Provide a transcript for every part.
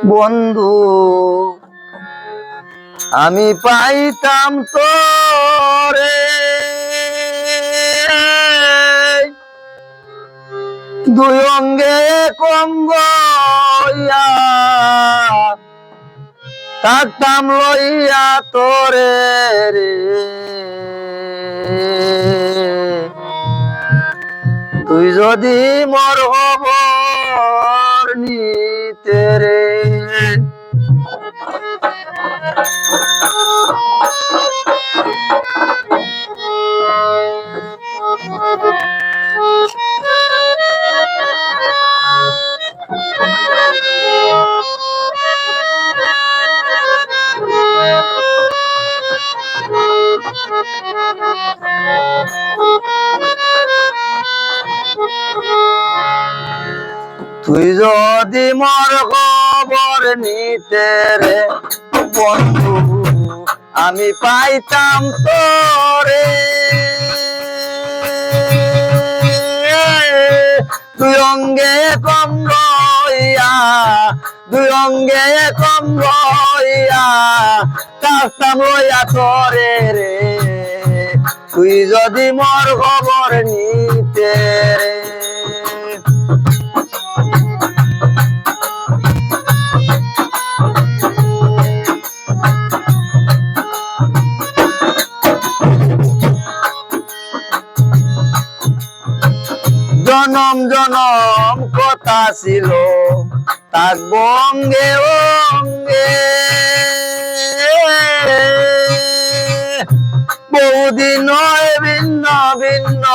বন্ধু আমি পাইতাম তোরে দুই অঙ্গে কঙ্গইয়া থাকতাম লইয়া তোরে রে তুই যদি মোর খবর নিতে রে তুই যদি মোর খবর নিতে রে বন্ধু আমি পাইতাম তোরে দুই অঙ্গে কঙ্গইয়া দুই অঙ্গে কঙ্গইয়া থাকতাম লইয়া তোরে রে তুই যদি মোর খবর নিতে রে জনম জনম কথা ছিল থাকবো অঙ্গে অঙ্গে বহুদিন নয় ভিন্ন ভিন্ন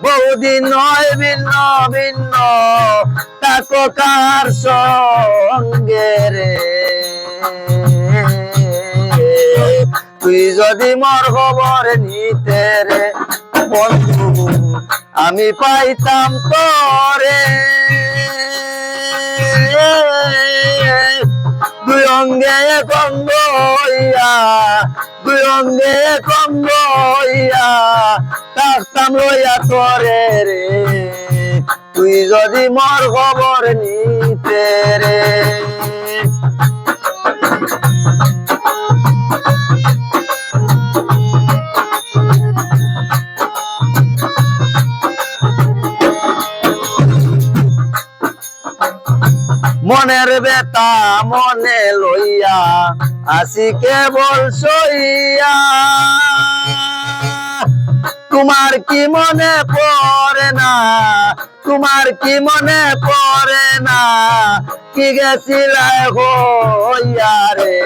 বহুদিন নয় ভিন্ন ভিন্ন তাকো কার সঙ্গে রে তুই যদি মোর খবর নিতে রে বন্ধু আমি পাইতাম তোরে দুই অঙ্গে কঙ্গইয়া দুই অঙ্গে কঙ্গইয়া থাকতাম লইয়া তোরে রে তুই যদি মোর খবর নিতে রে মনের বেতা মনে লইয়া আসি কেবল সইয়া তোমার কি মনে পড়ে না তোমার কি মনে পড়ে না কি গেছিলাই হইয়া রে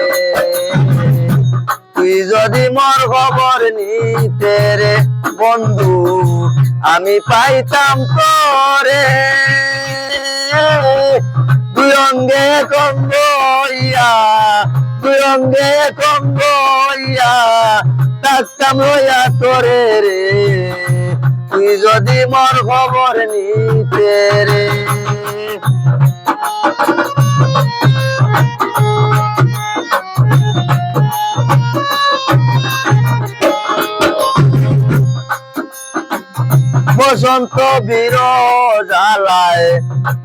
তুই যদি মোর খবর নিতে রে বন্ধু আমি পাইতাম তোরে দুই অঙ্গে কঙ্গইয়া দুই অঙ্গে কঙ্গইয়া থাকতাম লইয়া তোরে রে তুই যদি মোর খবর নিতে রে বসন্ত বিরজালায়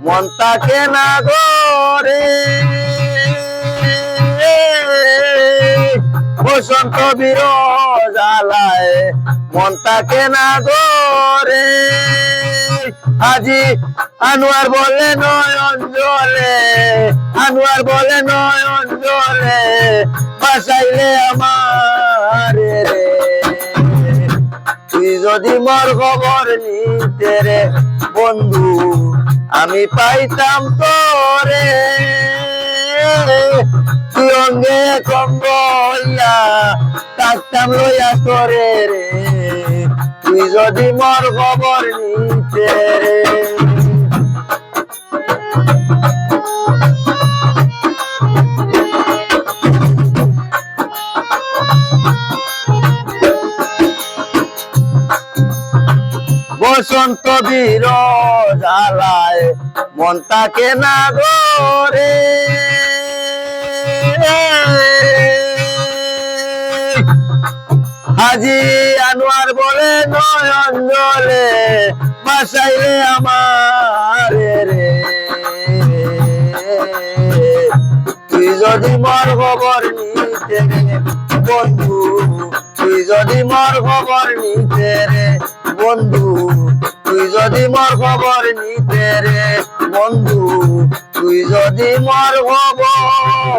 মন তাকে না গরে বসন্ত বিরজালায় মন তাকে না গরে আজি আনোয়ার বলে নয়ন জলে আনোয়ার বলে নয়ন জলে বাসাইলে আমার রে তুই যদি মোর খবর নিতে রে বন্ধু আমি পাইতাম তোরে তুই অঙ্গে কঙ্গইয়া থাকতাম লইয়া তোরে রে তুই যদি মোর খবর নিতে রে বসন্ত বিরজালায় মন তাকে না গরে আজি আনোয়ার বলে নয়ন জলে বাসাইলে আমার রে তুই যদি মোর খবর নিতে রে বন্ধু, তুই যদি মোর খবর নিতে রে বন্ধু, তুই যদি মোর খবর নিতে রে বন্ধু, তুই যদি মোর খবর